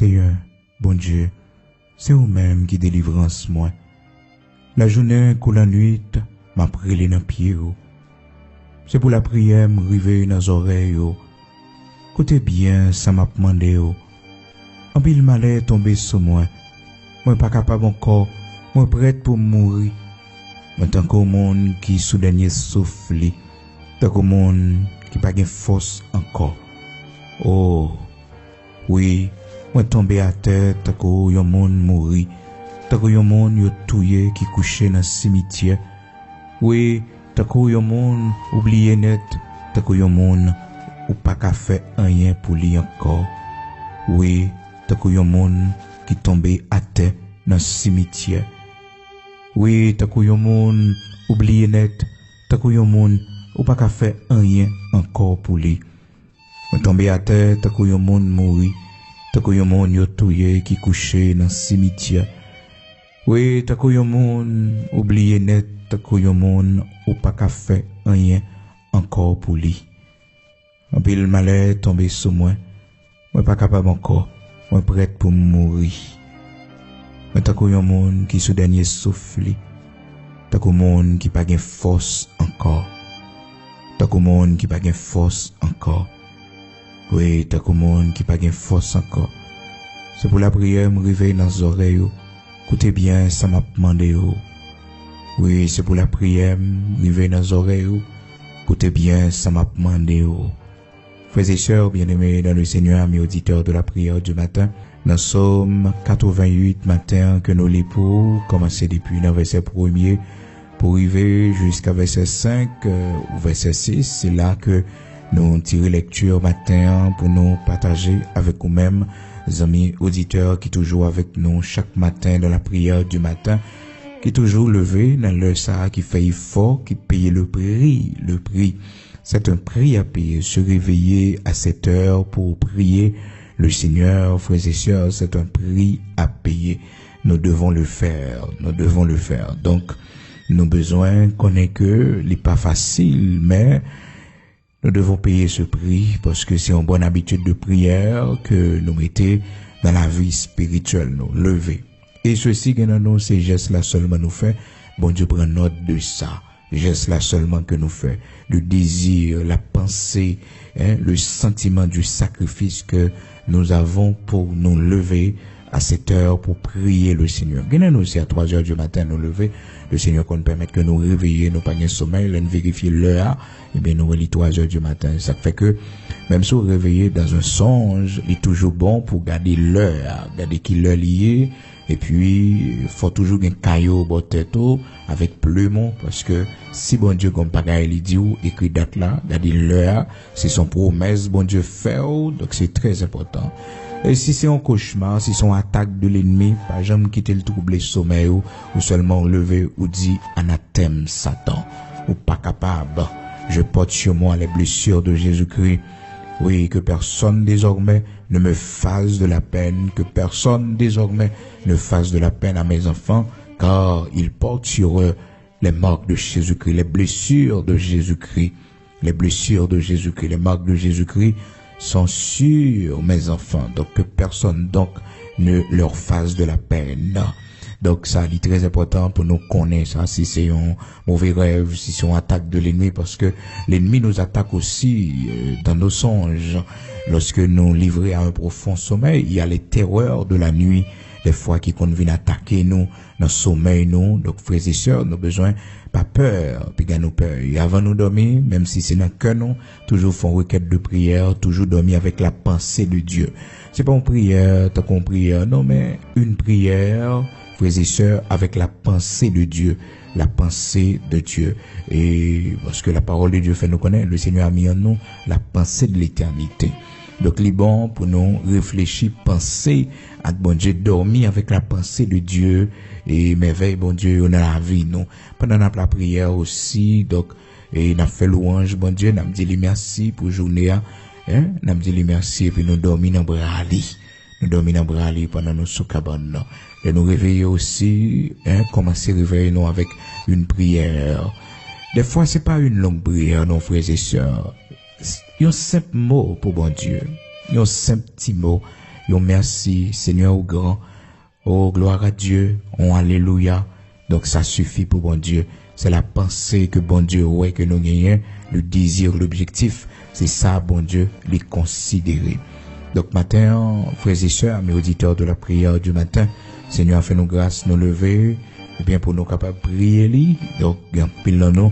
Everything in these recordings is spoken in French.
Seigneur, bon Dieu, c'est vous-même qui délivrance moi. La journée ou la nuit, m'a pris dans pied. C'est pour la prière m'river dans les oreilles. Côté bien, ça m'a demandé. En pile malheur tombé sur moi. Moi pas capable encore, moi prête pour mourir. En tant qu'au monde qui sous dernier souffle, tant qu'au monde qui pas de force encore. Oh, oui, moi tombé à terre, tant qu'au yon monde mourir, tant qu'au yon monde yon touye qui couché dans le cimetière. Oui, tant qu'au yon monde oublié net, tant qu'au yon monde ou pas qu'à faire rien pour lui encore. Oui, tant qu'au yon monde qui tombé à terre dans le cimetière. Oui, tant qu'au yon monde oublié net, tant qu'au yon monde ou pas qu'à faire rien encore pour lui. Moi tombé à terre, tant qu'au yon monde mourir, tant qu'au yon monde yo touye qui couché dans le cimetière. Oui, tant qu'au yon monde oublié net, tant qu'au yon monde ou pas qu'à faire rien encore pour lui. En pile malheur tombé sur moi, moi pas capable encore, moi prête pour mourir. Mais tant qu'au yon monde qui sous dernier souffle, tant qu'au monde qui pas gain force encore, tant qu'au monde qui pas gain force encore. Oui, tant qu'au monde qui pas gain force encore. C'est pour la prière me réveiller dans les oreilles. Écoutez bien, ça m'a demandé. Oui, c'est pour la prière me réveiller dans les oreilles. Écoutez bien, ça m'a demandé. Frères et sœurs, bien-aimés dans le Seigneur, amis auditeurs de la prière du matin, dans Somme 88 matin que nous lisons pour commencer depuis le verset 1er pour arriver jusqu'à verset 5 ou verset 6. C'est là que nous tirons lecture matin pour nous partager avec vous-même, amis auditeurs qui toujours avec nous chaque matin dans la prière du matin, qui toujours levé dans l'heure ça, qui fait effort, qui paye le prix. Le prix, c'est un prix à payer. Se réveiller à cette heure pour prier le Seigneur, frères et sœurs, c'est un prix à payer. Nous devons le faire. Nous devons le faire. Donc, nous besoin qu'on ait que n'est pas facile, mais nous devons payer ce prix parce que c'est une bonne habitude de prière que nous mettons dans la vie spirituelle, nous lever. Et ceci que nous, ces gestes-là seulement nous fait, bon Dieu prend note de ça. Gestes-là seulement que nous fait. Le désir, la pensée, le sentiment du sacrifice que nous avons pour nous lever à cette heure pour prier le Seigneur. Gagnez-nous aussi à 3 heures du matin nous lever. Le Seigneur qu'on nous permette que nous réveiller, nous pas de sommeil, nous vérifier l'heure, et bien nous relis 3 heures du matin. Ça fait que, même si vous réveillez dans un songe, il est toujours bon pour garder l'heure, garder qui l'heure liée, et puis, faut toujours un caillou au tête avec plumeau, parce que si bon Dieu comme pagaille il dit ou écrit date là, garder l'heure, c'est son promesse, bon Dieu fait, donc c'est très important. Et si c'est un cauchemar, si c'est une attaque de l'ennemi, pas jamais quitter le trouble sommeil ou seulement lever ou dit anathème Satan, ou pas capable. Je porte sur moi les blessures de Jésus-Christ. Oui, que personne désormais ne me fasse de la peine, que personne désormais ne fasse de la peine à mes enfants, car ils portent sur eux les marques de Jésus-Christ, les blessures de Jésus-Christ, les blessures de Jésus-Christ, les marques de Jésus-Christ sont sur mes enfants, donc que personne donc ne leur fasse de la peine. Donc ça est très important pour nous connaître ça, si c'est un mauvais rêve, si c'est une attaque de l'ennemi, parce que l'ennemi nous attaque aussi dans nos songes. Lorsque nous livrons à un profond sommeil, il y a les terreurs de la nuit, des fois qui conviennent attaquer nous, dans le sommeil nous. Donc frères et sœurs, nous avons besoin, pas peur, puis nous peur. Et avant nous dormir, même si c'est dans le cœur nous, toujours font requête de prière, toujours dormir avec la pensée de Dieu. C'est pas une prière, tant qu'on prière, non, mais une prière, frères et sœurs, avec la pensée de Dieu, la pensée de Dieu. Et parce que la parole de Dieu fait nous connaître, le Seigneur a mis en nous la pensée de l'éternité. Donc, il est bon pour nous réfléchir, penser à bon Dieu, dormir avec la pensée de Dieu et merveille, bon Dieu, on a la vie, nous. Pendant la prière aussi, donc, et on a fait louange, bon Dieu, on a dit merci pour journée, on a dit merci et puis nous dormons dans brali. Nous dormons dans brali pendant nos sous-cabanes. Et nous réveiller aussi, commencer à réveiller nous avec une prière. Des fois, c'est pas une longue prière, non, frères et sœurs. Un simple mot pour bon Dieu. Un simple petit mot. Yo merci, Seigneur au grand. Oh, gloire à Dieu. Oh, alléluia. Donc, ça suffit pour bon Dieu. C'est la pensée que bon Dieu, ouais, que nous gagnons, le désir, l'objectif. C'est ça, bon Dieu, les considérer. Donc, matin, frères et sœurs, mes auditeurs de la prière du matin, Seigneur, fait nous grâce, nous lever, et bien pour nous capables de prier, donc, pile dans nous,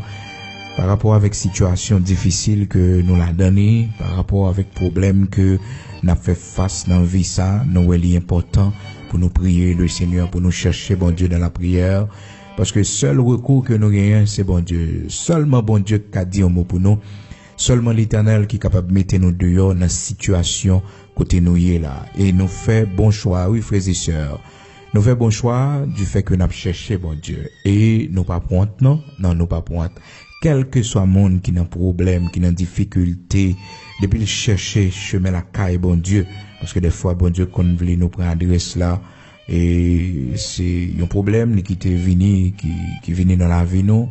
par rapport avec situation difficile que nous l'a donné, par rapport avec problème que nous fait face dans la vie, ça, nous est important pour nous prier le Seigneur, pour nous chercher, bon Dieu, dans la prière, parce que seul recours que nous gagnons, c'est bon Dieu. Seulement bon Dieu qui a dit un mot pour nous. Seulement l'Éternel qui est capable de mettre nous dehors dans la situation côté nous y est là. Et nous fait bon choix, oui frères et sœurs. Nous fait bon choix du fait que nous avons cherché bon Dieu. Et nous pas pointe, non, nous pas pointe. Quel que soit le monde qui n'a problème, qui n'a difficulté, depuis le chercher chemin la caille bon Dieu. Parce que des fois, bon Dieu, qu'on veut nous prendre adresse là, et c'est un problème qui est venu, qui venu dans la vie nous.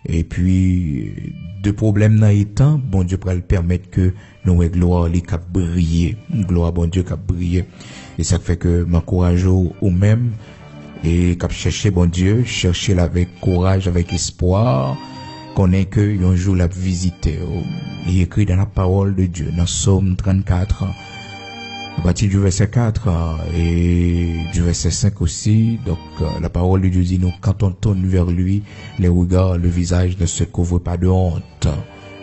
Et puis, de problèmes dans les temps, bon Dieu pourra le permettre que nous ayons gloire, les cap briller. Gloire, bon Dieu, cap briller. Et ça fait que m'encourage ou même, et cap chercher bon Dieu, chercher avec courage, avec espoir, qu'on ait que un jour la visiter. Il est écrit dans la parole de Dieu, dans Psaume 34, à partir du verset 4 et du verset 5 aussi. Donc, la parole de Dieu dit, nous, quand on tourne vers lui, les regards, le visage ne se couvre pas de honte.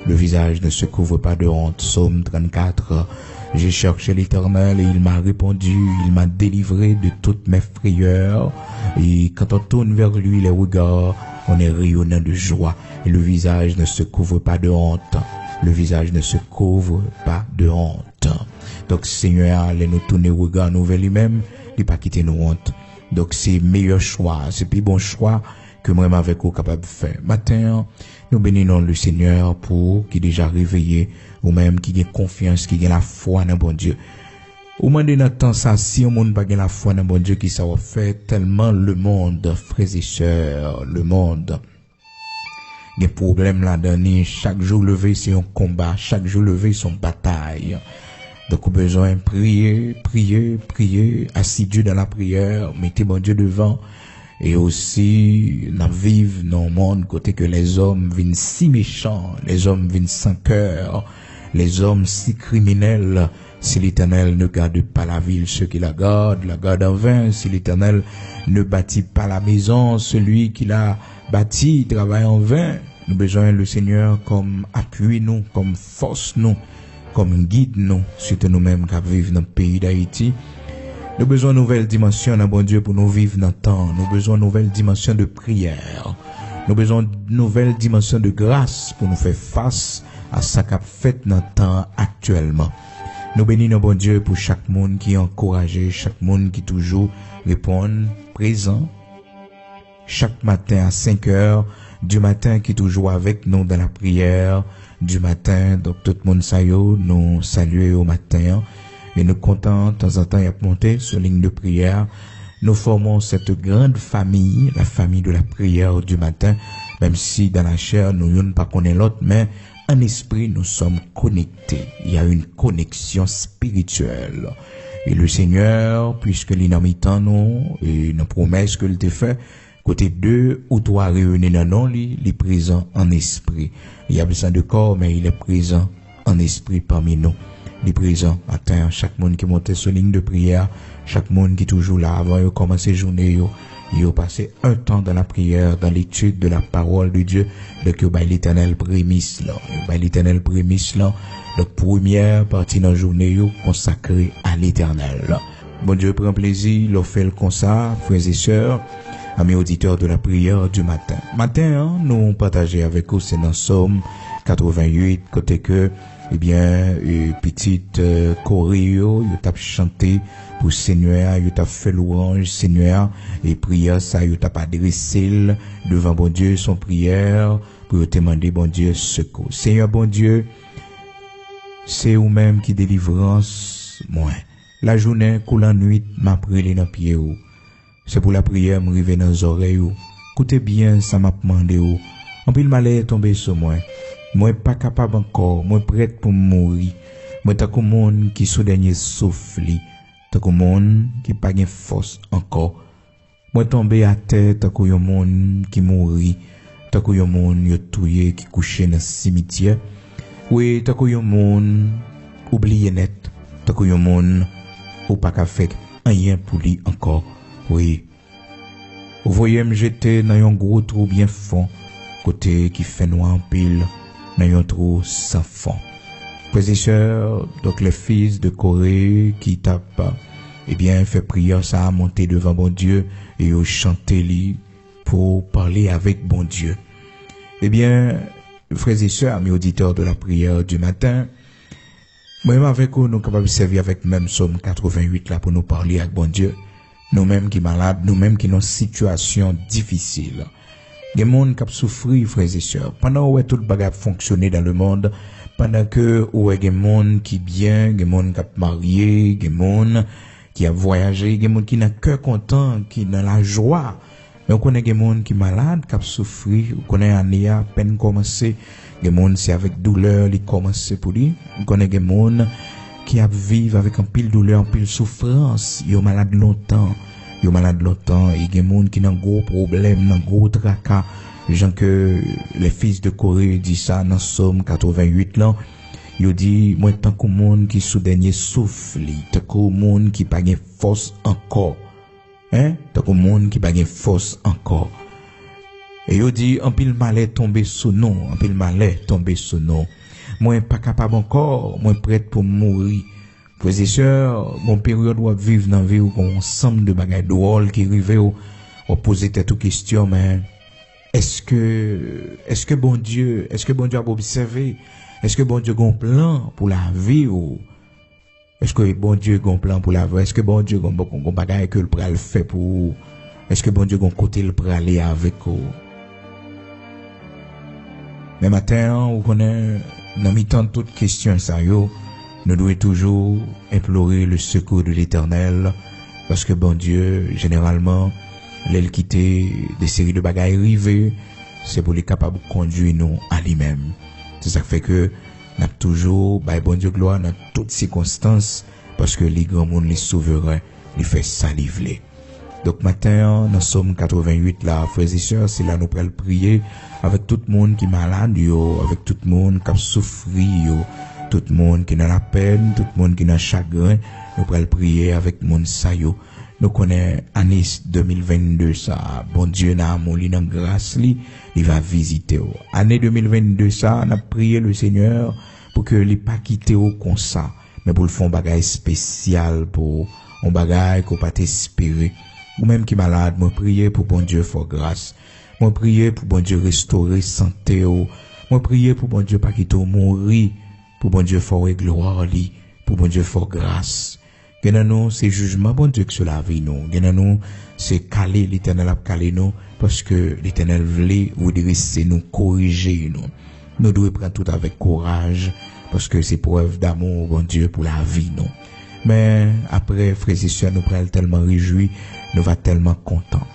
Le visage ne se couvre pas de honte. Psaume 34. J'ai cherché l'Éternel et il m'a répondu, il m'a délivré de toutes mes frayeurs. Et quand on tourne vers lui, les regards, on est rayonnant de joie. Et le visage ne se couvre pas de honte. Le visage ne se couvre pas de honte. Donc, Seigneur, allez nous tourner regard nous vers lui-même, il pas quitter nos honte. Donc, c'est meilleur choix, c'est plus bon choix que moi avec vous capable de faire. Matin, nous bénissons le Seigneur pour qui déjà réveillé, ou même qui a confiance, qui a la foi dans bon Dieu. Au moment de notre temps, ça, si on monde pas la foi dans bon Dieu, qui ça va faire tellement le monde, frères et sœurs, le monde. Des problèmes là-dedans, chaque jour levé, c'est un combat, chaque jour levé, c'est une bataille. Donc, besoin de prier, assidu dans la prière, mettez bon Dieu devant, et aussi, nous vivons dans un monde côté que les hommes viennent si méchants, les hommes viennent sans cœur, les hommes si criminels. Si l'Éternel ne garde pas la ville, ceux qui la gardent en vain. Si l'Éternel ne bâtit pas la maison, celui qui l'a bâti travaille en vain. Nous avons besoin le Seigneur comme appui nous, comme force nous, comme guide nous, surtout nous-mêmes qui vivons dans le pays d'Haïti. Nous avons besoin de nouvelles dimensions dans bon Dieu pour nous vivre dans le temps. Nous avons besoin de nouvelles dimensions de prière. Nous avons besoin de nouvelles dimensions de grâce pour nous faire face à ce qu'a fait dans le temps actuellement. Nous bénissons bon Dieu pour chaque monde qui est encouragé, chaque monde qui toujours répond présent. Chaque matin à 5 heures du matin qui est toujours avec nous dans la prière du matin. Donc tout le monde nous saluer au matin. Et nous comptons de temps en temps à monter sur ligne de prière. Nous formons cette grande famille, la famille de la prière du matin. Même si dans la chair, nous ne pas connaître l'autre, mais en esprit, nous sommes connectés. Il y a une connexion spirituelle. Et le Seigneur, puisque l'inamitant nous, et nos promesses que te fait, côté 2 ou 3 réunis dans nos lits, il est présent en esprit. Il y a besoin de corps, mais il est présent en esprit parmi nous. Il est présent matin, chaque monde qui monte sur ligne de prière, chaque monde qui est toujours là avant de commencer journée, il a passé un temps dans la prière, dans l'étude de la parole de Dieu, donc il y a l'Éternel prémisse là. L'Éternel prémisse là. Donc première partie dans la journée consacrée à l'Éternel. Bon Dieu prend plaisir, il fait le concert, frères et sœurs, amis auditeurs de la prière du matin. Matin, nous partageons avec vous, c'est dans Psaume 88, côté que, eh bien, petite choreo, il t'a chanté pour Seigneur, il t'a fait louange, Seigneur, et prière, ça, il t'a adressé devant bon Dieu, son prière, pour te demander, bon Dieu, secours. Seigneur, bon Dieu, c'est vous-même qui délivrance, moi. La journée, que la nuit, m'a pris dans pied ou. C'est pour la prière, m'arriver dans les oreilles ou. Écoutez bien, ça m'a demandé ou. En plus, le malheur est tombé sur moi. Moi, pas capable encore. Moi, prête pour mourir. Moi, t'as comme monde qui sous dernier souffle. tant que monde qui pas de force encore. Moi tombé à terre tant que yon monde qui mourit, tant que yon monde yo touye qui couché dans cimetière. Oui, tant que yon monde oublié net, tant que yon monde ou pas qu'à faire rien pour lui encore. Oui. Vous voyez me jeter dans un gros trou bien fond, côté qui fait noir en pile, dans un trou sans fond. Frères et sœurs, donc les fils de Corée qui tapent, eh bien, fait prière ça, monter devant bon Dieu et au chanter lui pour parler avec bon Dieu. Eh bien, frères et sœurs, mes auditeurs de la prière du matin, moi-même avec vous, nous sommes capables de servir avec même Somme 88 là pour nous parler avec bon Dieu. Nous-mêmes qui malades, nous-mêmes qui dans une situation difficile. Il y a des gens qui souffrent, frères et sœurs. Pendant que tout le bagage fonctionne dans le monde, pendant que il y a des gens qui bien, des gens qui mariés, des gens qui ont voyagé, des gens qui n'ont cœur content, qui dans la joie. Mais on connaît des gens qui malades, qui souffrent, on connaît année à peine commencé, des gens c'est avec douleur, ils commencent pour lui. On connaît des gens qui vivent avec un pile douleur, un pile souffrance, ils sont malades longtemps. Ils sont malades longtemps, et il y a des gens qui ont un gros problème, un gros tracas. Gens que les fils de Corée disent ça dans Somme 88 là. Ils disent, moi, tant que monde qui sous dernier souffle, tant que monde qui pas de force encore. Hein? Tant que monde qui pas de force encore. Et ils disent, un pile malais tombé sous nous, un pile malais tombé sous nous. Moi, pas capable encore, moi, prêt pour mourir. Frères et sœurs, mon période doit vivre dans la vie où on ensemble de bagages drôles qui arrivent au poser toute question, mais est-ce que bon Dieu a observé? Est-ce que bon Dieu a un plan pour la vie ou est-ce que bon Dieu a un plan pour la vie? Est-ce que bon Dieu a un bagage que le pral fait pour est-ce que bon Dieu a un côté le pral aller avec vous? Mais matin, on connaît dans mi-temps toute question ça yo. Nous devons toujours implorer le secours de l'Éternel, parce que bon Dieu, généralement, l'elle quitter des séries de bagailles rivées, c'est pour les capables de conduire nous à lui-même. C'est ça qui fait que nous avons toujours, bon Dieu gloire dans toutes circonstances, parce que les grands mondes, les souverains, les fait saliver. Donc matin, dans Somme 88, là, frères et sœurs, c'est là nous pourrons prier avec tout le monde qui est malade, avec tout le monde qui a souffert, tout le monde qui est dans la peine, tout le monde qui est dans le chagrin, nous pourrons prier avec le monde ça yo. Nous connaissons l'année 2022 ça, bon Dieu n'a amour dans grâce li, il va visiter. Année 2022 ça, on a prié le Seigneur pour que il pas quitter au comme ça, mais pour le faire un bagage spécial pour un bagage qu'on pas espérer. Ou même qui malade, moi prier pour bon Dieu faire grâce. Moi prier pour bon Dieu restaurer santé. Moi prier pour bon Dieu pas quitter mourir. Pour bon Dieu faire gloire li, pour bon Dieu faire grâce. Gen nous c'est jugement bon Dieu que cela vie nous. Gen nous c'est caler l'Éternel a caler nous parce que l'Éternel voulait ou dresser nous corriger nous. Nous devons prendre tout avec courage parce que c'est preuve d'amour bon Dieu pour la vie nous. Mais après frères et sœurs nous prenons tellement réjouis, nous va tellement contents.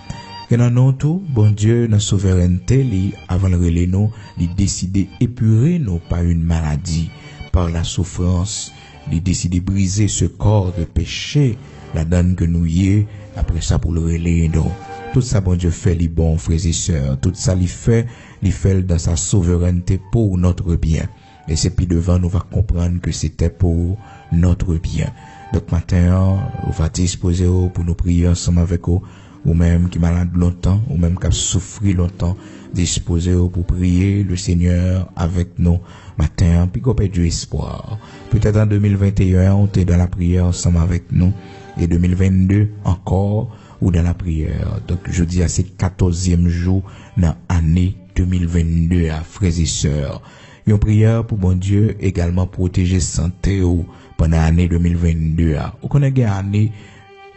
Gen nous tout bon Dieu dans souveraineté li avant le relais nous, il décider épurer nous par une maladie. Par la souffrance, il décide de briser ce corps de péché, la donne que nous y est, après ça pour le relayer nous. Tout ça, bon Dieu fait les bons frères et sœurs, tout ça, il fait dans sa souveraineté pour notre bien. Et c'est puis devant, nous va comprendre que c'était pour notre bien. Donc matin, on va disposer pour nous prier ensemble avec vous, ou même qui est malade longtemps, ou même qui a souffert longtemps, disposer pour prier le Seigneur avec nous matin, puis qu'on perd du espoir. Peut-être en 2021, on était dans la prière ensemble avec nous, et 2022 encore, ou dans la prière. Donc, je dis à ce 14e jour dans l'année 2022, à frères et sœurs. Une prière pour bon Dieu également protéger santé ou pendant l'année 2022. Vous connaissez l'année,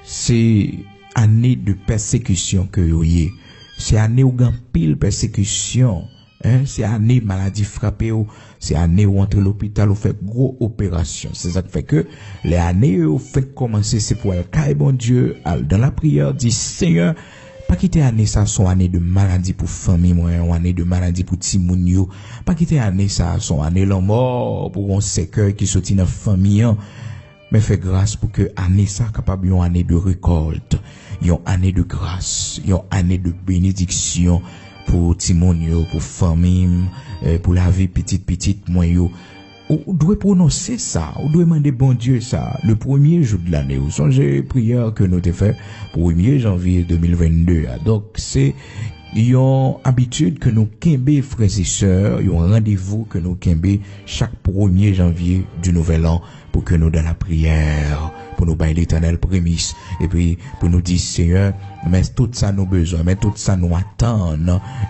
c'est année de persécution que vous avez. C'est année où il y a pile persécution. C'est année maladie frappée ou c'est année où entre l'hôpital ou fait gros opération. C'est ça qui fait que les années où fait commencer c'est pour le caille bon Dieu dans la prière dit Seigneur pas quitter année ça son année de maladie pour famille moi ou année de maladie pour ti moun yo pas quitter année ça son année la mort pour un secteur qui sorti dans famille mais fais grâce pour que année ça capable une année de récolte, une année de grâce, une année de bénédiction pour Timonio, pour famille, pour la vie petite moyen. On doit prononcer ça, on doit demander bon Dieu ça, le premier jour de l'année. Vous songez prière que nous avons fait pour le 1er janvier 2022. Donc c'est une habitude que nous kembe frères et sœurs, un rendez-vous que nous kembe chaque 1er janvier du nouvel an pour que nous dans la prière, pour nous bailler l'Éternel prémisse et puis pour nous dire Seigneur, mais tout ça nous besoin, mais tout ça nous attend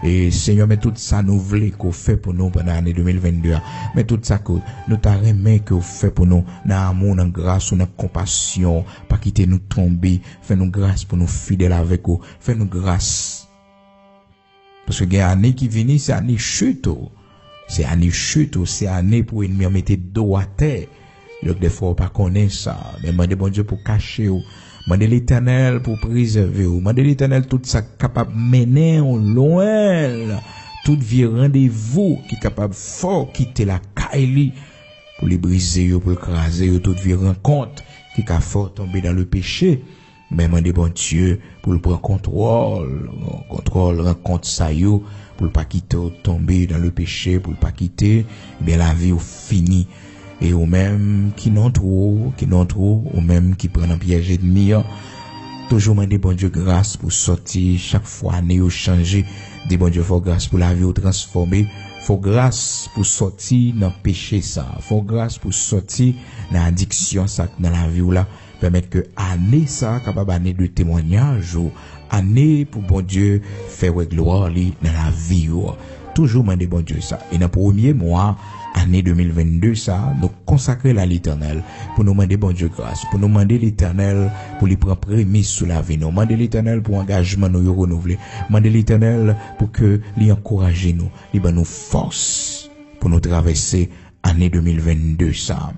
et Seigneur, mais tout ça nous voulons qu'on fait pour nous pendant l'année 2022, mais tout ça que nous t'arrêtons qu'on fait pour nous dans amour, dans grâce, dans compassion, pas quitter nous tomber, fais-nous grâce pour nous fidèles avec vous, fais-nous grâce. Parce que il y a année qui vient, c'est année chute. C'est année chute, c'est année pour ennemi mettre dos à terre. Donc des fois, on pas connaître ça. Mais demandez bon Dieu pour cacher ou. Demandez l'Éternel pour préserver ou. Demandez l'Éternel tout ça capable mener au loin. Tout vie rendez-vous qui est capable fort quitter la caille pour les briser pour le craser. Toute vie rencontre qui est fort tomber dans le péché. Mais demandez bon Dieu pour le prendre contrôle, rencontre ça yo, pour le pas quitter tomber dans le péché, pour le pas quitter, bien la vie au fini. Et ou même qui n'ont trop, ou même qui prennent un piège ennemi, toujours demander bon Dieu grâce pour sortir chaque fois année au changer, des bon Dieu faut grâce pour la vie au transformer, faut grâce pour sortir dans péché ça, faut grâce pour sortir dans addiction ça dans la vie ou là. Permettre que année ça capable année de témoignage ou année pour bon Dieu faire gloire dans la vie ou toujours demander bon Dieu ça et dans le premier mois année 2022 ça nous consacrer à l'Éternel pour nous demander bon Dieu grâce pour nous demander l'Éternel pour lui prendre prémisse sous la vie nous demander l'Éternel pour engagement nous renouveler demander l'Éternel pour que lui encourager nous lui donne nous force pour nous traverser année 2022 ça.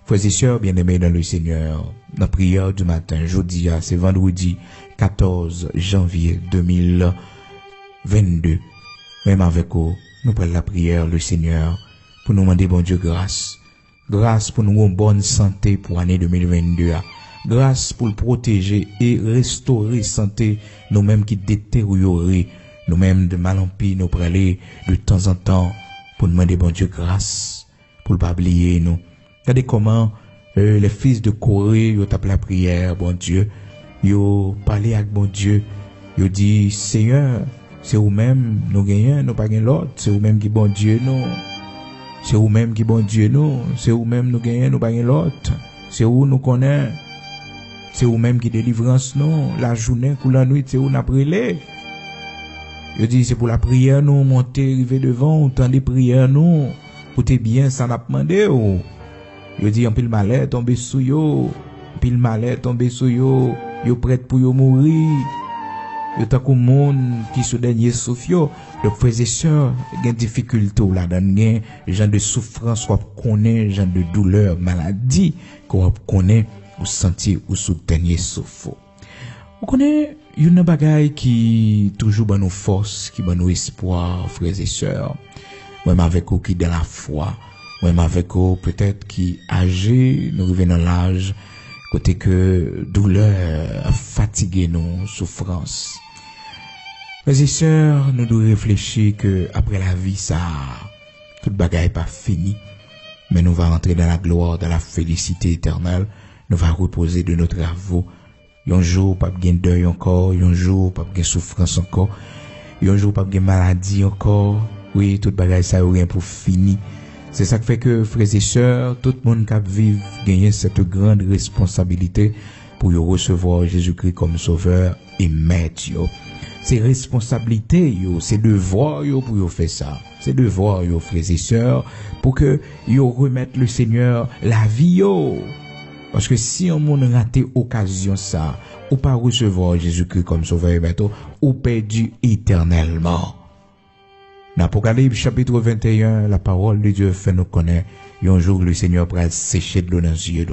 Frères et sœurs bien-aimés dans le Seigneur, la prière du matin, jeudi, c'est vendredi 14 janvier 2022. Même avec vous, nous prenons la prière, le Seigneur, pour nous demander bon Dieu grâce. Grâce pour nous une bonne santé pour l'année 2022. Grâce pour le protéger et restaurer santé, nous-mêmes qui détériorer, nous-mêmes de mal en pis, nous prêler de temps en temps pour demander bon Dieu grâce, pour ne pas oublier nous. Regardez comment les fils de Corée ils ont appelé la prière, bon Dieu. Ils ont parlé avec bon Dieu. Ils ont dit, Seigneur, c'est vous-même, nous gagnons, nous pas gagnons l'autre. C'est vous-même qui bon Dieu, nous. C'est vous-même qui bon Dieu, nous. C'est vous-même, nous gagnons, nous pas gagnons l'autre. C'est vous, nous connaissons. C'est vous-même qui délivrance, nous. La journée, ou la nuit, c'est vous, nous brûlé. Ils ont dit, c'est pour la prière, nous, monter, arriver devant, autant de prières, nous. Pour te bien, ça n'a pas demandé, ou. Yo dit en pile malheur tomber sous yo, pile malheur tomber sous yo, yo prête pour yo mourir. Yo tant que monde qui sous dernier souffle yo, le frères et sœurs, gen difficulté là dans gen genre de souffrance ou connaît, genre de douleur, maladie qu'on connaît ou sentir ou sous dernier souffle. On connaît une bagaille qui toujours ban nous force, qui ban nous espoir, frères et sœurs. Même avec vous qui dans la foi. Même avec eux, peut-être qui âgé, nous revenons dans l'âge, côté que douleur, fatigué nous, souffrance. Mes et sœurs, nous devons réfléchir que après la vie, ça, toute bagaille pas fini, mais nous va rentrer dans la gloire, dans la félicité éternelle, nous va reposer de nos travaux. Un jour, pas de deuil encore, un jour, pas de souffrance encore, un jour, pas de maladie encore. Oui, toute bagaille, ça, rien pour fini. C'est ça qui fait que, frères et sœurs, tout le monde qui vit gagner cette grande responsabilité pour recevoir Jésus-Christ comme sauveur et maître. C'est responsabilité, c'est devoir pour faire ça. C'est devoir, frères et sœurs, pour que remettent le Seigneur la vie. Parce que si on monde raté occasion ça, ou pas recevoir Jésus-Christ comme sauveur et maître, ou perdu éternellement. Dans l'Apocalypse chapitre 21, la parole de Dieu fait nous connaître, un jour le Seigneur pourra sécher de l'eau dans les yeux.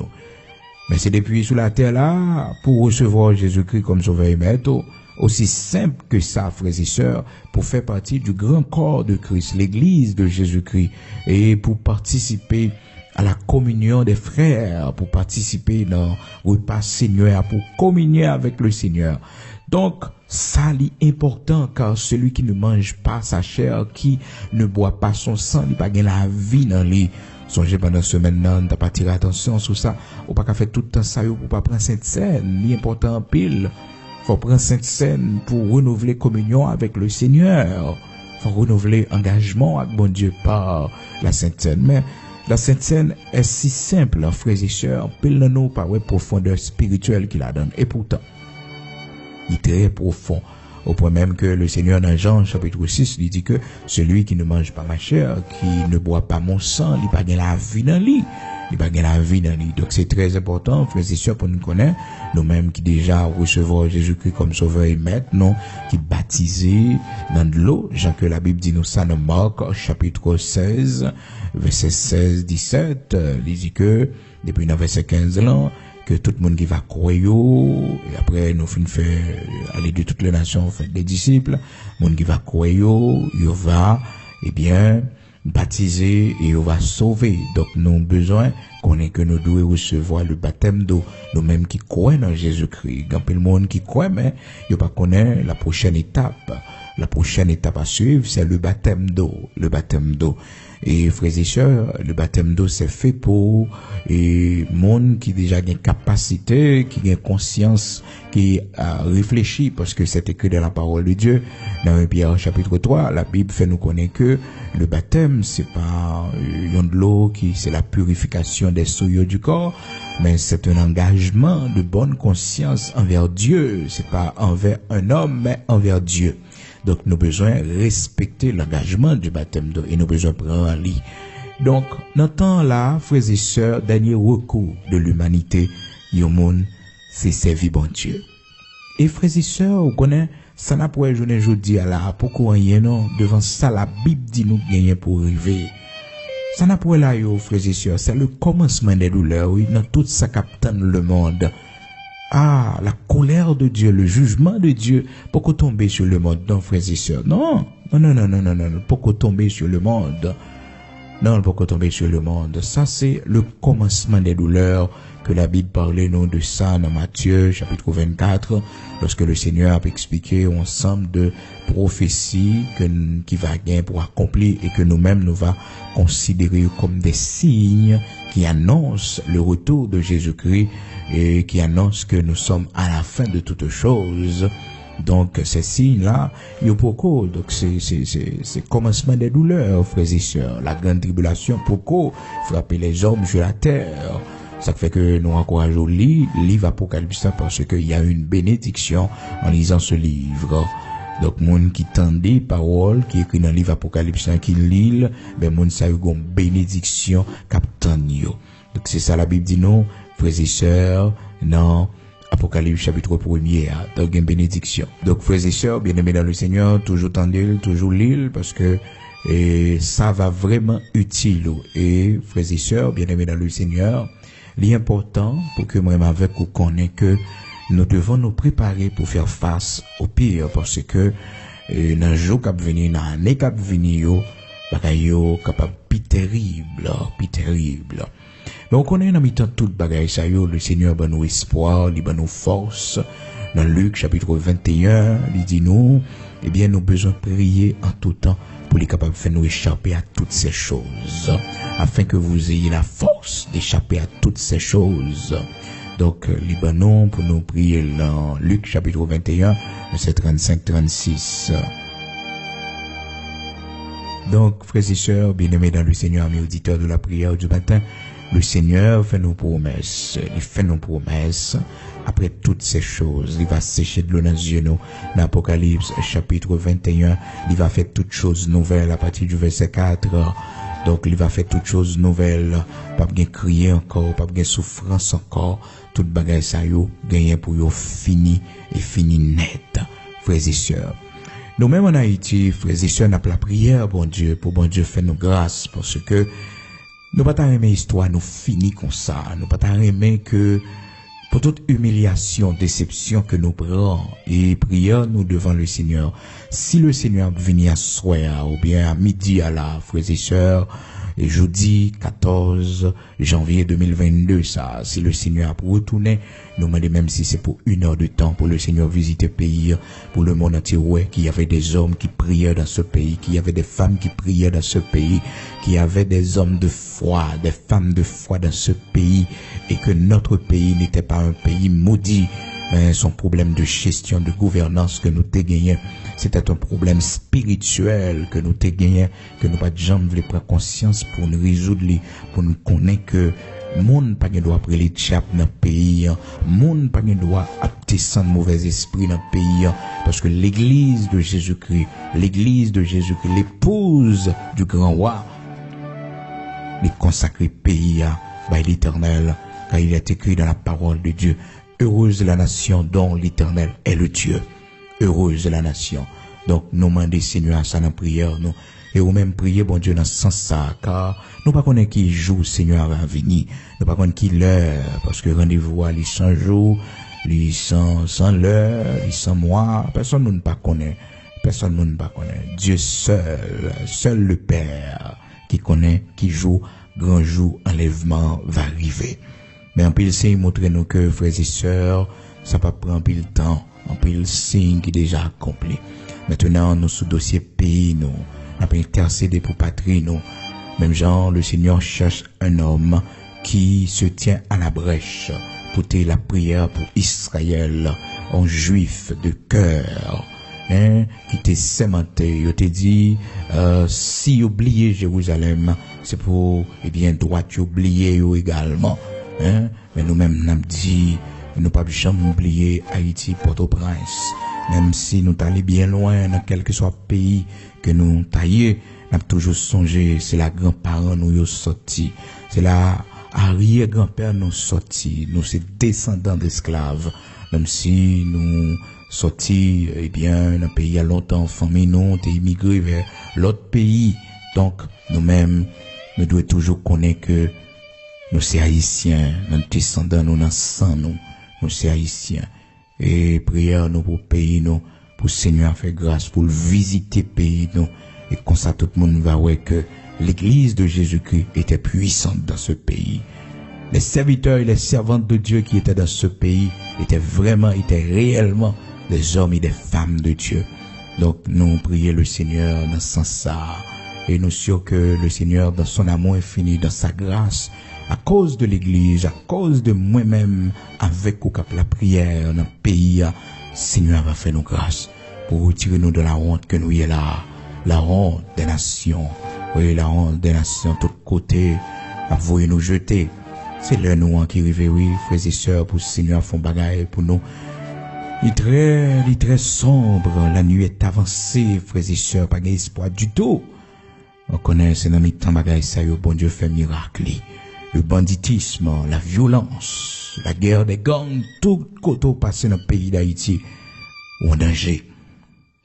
Mais c'est depuis sous la terre là, pour recevoir Jésus-Christ comme sauveur et maître, aussi simple que ça, frères et sœurs, pour faire partie du grand corps de Christ, l'église de Jésus-Christ, et pour participer à la communion des frères, pour participer dans le repas Seigneur, pour communier avec le Seigneur. Donc, ça est important, car celui qui ne mange pas sa chair, qui ne boit pas son sang, il n'a pas la vie dans lui. Songez pendant semaine, non, t'as pas tiré attention sur ça. Ou pas qu'à faire tout le temps ça, pour pas prendre Sainte Seine. Il est important en pile. Faut prendre Sainte Seine pour renouveler communion avec le Seigneur. Faut renouveler engagement avec bon Dieu par la Sainte Seine. Mais la Sainte Seine est si simple, frères et sœurs. Pile dans nous, par profondeur spirituelle qu'il la donne. Et pourtant, il est très profond. Au point même que le Seigneur dans Jean chapitre 6, il dit que celui qui ne mange pas ma chair, qui ne boit pas mon sang, il n'a pas la vie dans lui. Il n'a pas la vie dans lui. Donc c'est très important, frères et sœurs, pour nous connaître, nous-mêmes qui déjà recevons Jésus-Christ comme sauveur et maître, nous qui baptisés dans de l'eau, Jean que la Bible dit nous ça dans Marc chapitre 16, verset 16-17, il dit que, depuis le verset 15 là, que tout le monde qui va croire, et après nous finissons faire aller de toutes les nations, faire des disciples, le monde qui va croire, il va, eh bien, baptiser et il va sauver. Donc nous avons besoin qu'on ait que nous devons recevoir le baptême d'eau, nous-mêmes qui croyons en Jésus-Christ. Il y a plein de monde qui croit, mais il n'y a pas connaît la prochaine étape. La prochaine étape à suivre, c'est le baptême d'eau. Le baptême d'eau. Et frères et sœurs, le baptême d'eau c'est fait pour et monde qui déjà a une capacité, qui a une conscience, qui a réfléchi, parce que c'est écrit dans la parole de Dieu. Dans 1 Pierre chapitre 3, la Bible fait nous connaître que le baptême c'est pas de l'eau qui c'est la purification des souillures du corps, mais c'est un engagement de bonne conscience envers Dieu. C'est pas envers un homme, mais envers Dieu. Donc, nous avons besoin de respecter l'engagement du baptême d'eau et nous avons besoin de prendre un lit. Donc, dans ce temps-là, frères et sœurs, dernier recours de l'humanité, au monde, c'est servir bon Dieu. Et frères et sœurs, vous connaissez, ça n'a pas joué aujourd'hui à la, pourquoi rien non, devant ça, la Bible dit nous gagner pour arriver. Ça n'a pas là, frères et sœurs, c'est le commencement des douleurs, oui, dans tout ça capte le monde. Ah, la colère de Dieu, le jugement de Dieu, pourquoi tomber sur le monde, non, frères et sœurs? Non, pourquoi tomber sur le monde? Non, pourquoi tomber sur le monde? Ça, c'est le commencement des douleurs que la Bible parlait, nous, de ça, dans Matthieu, chapitre 24, lorsque le Seigneur a expliqué un ensemble de prophéties qui va gagner pour accomplir et que nous-mêmes, nous va considérer comme des signes qui annoncent le retour de Jésus-Christ et qui annoncent que nous sommes à la fin de toutes choses. Donc, ces signes-là, il y a beaucoup. Donc, c'est commencement des douleurs, frères et sœurs. La grande tribulation, pourquoi frapper les hommes sur la terre. Ça fait que nous encourageons livre Apocalypse, parce qu'il y a une bénédiction en lisant ce livre. Donc, moun qui tend des paroles, qui écrit dans le livre Apocalypse, qui lit, ben, moun sa eu une bénédiction captain yo. Donc, c'est ça la Bible dit non, frères et sœurs, non, Apocalypse chapitre 1er, donc une bénédiction. Donc, frères et sœurs, bien-aimés dans le Seigneur, toujours tendez, toujours lire, parce que ça va vraiment utile. Et, frères et sœurs, bien-aimés dans le Seigneur, l'important pour que moi avec vous connaisse que nous devons nous préparer pour faire face au pire, parce que dans le jour qui va venir, dans l'année qui va venir, bagaille capable plus terrible. Mais on connaît dans mi-temps toute bagaille ça yo, le Seigneur ben nous espoir, il ben nous force. Dans Luc chapitre 21, il dit nous, eh bien nous besoin prier en tout temps pour les capables de faire nous échapper à toutes ces choses, afin que vous ayez la force d'échapper à toutes ces choses. Donc, Libanon, pour nous prier dans Luc chapitre 21, verset 35-36. Donc, frères et sœurs, bien-aimés dans le Seigneur, amis auditeurs de la prière du matin, le Seigneur fait nos promesses. Il fait nos promesses. Après toutes ces choses, il va sécher de l'eau dans les yeux nous. Dans l'Apocalypse chapitre 21, il va faire toutes choses nouvelles à partir du verset 4. Donc, il va faire toutes choses nouvelles. Pas bien crier encore, pas bien souffrance encore. Toute bagaille ça yo, gagner pour yo fini et fini net. Frères et sœurs. Nous-mêmes en Haïti, frères et sœurs, n'a pas la prière, bon Dieu, pour bon Dieu faire nos grâces, parce que nous pas aimer histoire, nous finit comme ça. Nous pas aimer que, pour toute humiliation, déception que nous prenons et prions nous devant le Seigneur. Si le Seigneur vient à soir ou bien à midi à la, frères et sœurs, Et jeudi 14 janvier 2022, ça, si le Seigneur a pour retourner, nous demandons même si c'est pour 1 heure de temps, pour le Seigneur visiter le pays, pour le monde entier, ouais, qu'il y avait des hommes qui priaient dans ce pays, qu'il y avait des femmes qui priaient dans ce pays, qu'il y avait des hommes de foi, des femmes de foi dans ce pays, et que notre pays n'était pas un pays maudit, mais son problème de gestion, de gouvernance que nous t'ai gagné, c'était un problème spirituel que nous t'ai gagné, que nous pas de gens voulaient prendre conscience pour nous résoudre, pour nous connaître que monde pas ne doit prendre les chap dans le pays, monde pas ne doit descendre mauvais esprit dans le pays, parce que l'église de Jésus-Christ, l'épouse du grand roi, les consacrés pays by l'Éternel, car il est écrit dans la parole de Dieu, heureuse la nation dont l'Éternel est le Dieu. Heureuse la nation. Donc, nous demandons, Seigneur, ça dans la prière, nous. Et ou même prier, bon Dieu, dans ce sens-là, car nous pas connaissons qui joue, Seigneur, va venir. Nous pas connaissons qui l'heure, parce que rendez-vous, les 100 jours, les 100 l'heure, les 100 mois, personne nous ne pas connaît. Personne nous ne pas connaît. Dieu seul le Père, qui connaît, qui joue, grand jour, enlèvement va arriver. Mais en pile signe, montrez-nous que, frères et sœurs, ça va prendre pile temps, en pile signe qui est déjà accompli. Maintenant, nous sous dossier pays, nous, on a intercédé pour patrie, nous. Même genre, le Seigneur cherche un homme qui se tient à la brèche pour la prière pour Israël, un juif de cœur, hein, qui t'est sémenté, il t'a dit, si oubliez Jérusalem, c'est pour, eh bien, droit oublier également. Hein? Mais nous-mêmes, nous avons dit, nous pas jamais oublier Haïti, Port-au-Prince. Même si nous allons bien loin, dans quel que soit le pays que nous taillons, nous avons toujours songé, c'est la grand-parent nous sorti. C'est la arrière-grand-père nous sorti. Nous sommes descendants d'esclaves. Même si nous sortis, eh bien, dans un pays il y a longtemps, famille nous, t'es immigré vers l'autre pays. Donc, nous-mêmes, nous devons toujours connaître que nous sommes haïtiens, nous descendants, nous dans sang, nous sommes haïtiens. Et prière nous pour pays, nous, pour Seigneur faire grâce, pour visiter pays, nous. Et comme ça, tout le monde va voir que l'église de Jésus-Christ était puissante dans ce pays. Les serviteurs et les servantes de Dieu qui étaient dans ce pays étaient réellement des hommes et des femmes de Dieu. Donc, nous prions le Seigneur dans ce sens-là. Et nous sommes que le Seigneur, dans son amour infini, dans sa grâce, à cause de l'église, à cause de moi-même, avec ou cap la prière dans le pays, Seigneur va faire nos grâces pour retirer nous de la honte que nous y est là, la honte des nations, oui, la honte des nations, de tous côtés, à vous nous jeter. C'est là nous qui arrivons, oui, frères et sœurs, pour Seigneur font bagaille pour nous. Il est très sombre, la nuit est avancée, frères et sœurs, pas d'espoir du tout. On connaît, c'est dans mi-temps bagaille ça, bon Dieu fait miracle. Le banditisme, la violence, la guerre des gangs, tout côté passé dans le pays d'Haïti, ou en danger.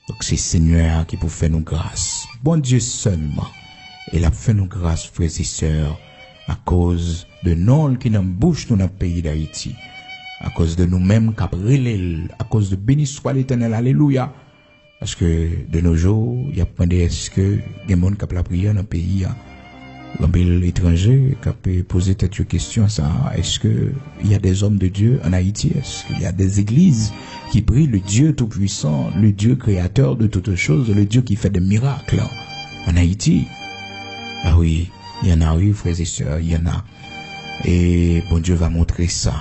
Donc c'est Seigneur qui peut faire nous grâce. Bon Dieu seulement. Il a fait nous grâce, frères et sœurs, à cause de nous qui nous bouche dans le pays d'Haïti. À cause de nous-mêmes qui à cause de béni soit l'Éternel, alléluia. Parce que de nos jours, il y a pas de est-ce que des gens qui ont la prière dans le pays, l'étranger qui peut poser cette question, ça, est-ce que il y a des hommes de Dieu en Haïti? Est-ce qu'il y a des églises qui prient le Dieu tout-puissant, le Dieu créateur de toutes choses, le Dieu qui fait des miracles en Haïti? Ah oui, il y en a, oui, frères et sœurs, il y en a. Et bon Dieu va montrer ça.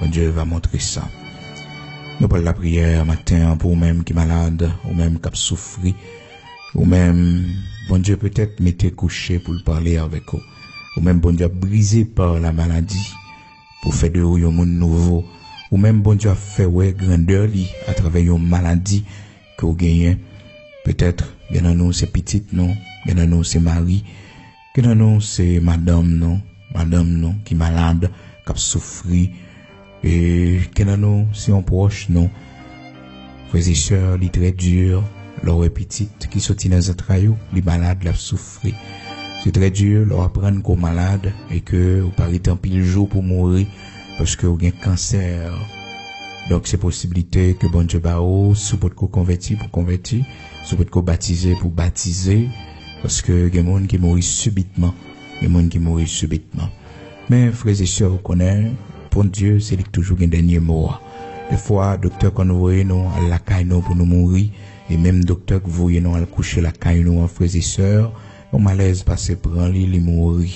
Bon Dieu va montrer ça. Nous parlons de la prière matin pour vous-même qui est malade, ou même qui a souffert, ou même, bon Dieu peut-être mettez couché pour le parler avec vous, ou même bon Dieu brisé par la maladie, pour faire de vous un monde nouveau, ou même bon Dieu a fait ouais grandeur li à travers une maladie que vous gagnez. Peut-être, bien dans nous c'est petite non, bien dans nous c'est Marie, bien dans nous c'est madame non, qui est malade, qui a souffert. Et que nous, si on proche, non, frères et sœurs, les très durs, leur petite qui sortit dans un traillot, les malades, la souffrir. C'est très dur, leur apprendre qu'on malade et que vous parlez tant pile jour pour mourir parce que vous avez un cancer. Donc, c'est possibilité que bon Dieu bao, sous votre converti pour convertir, sous votre baptiser pour baptiser, parce que il y a des gens qui mourent subitement et monde qui mourit subitement. Mais frères et sœurs, vous connaissez, pour Dieu, c'est lui qui toujours un dernier mot. Des fois, docteur qu'on voyait nous à la caille nous pour nous mourir, et même docteur que vous voyez nous à coucher la caille nous, frères et sœurs, on malaise passer prendre lui, il mourir.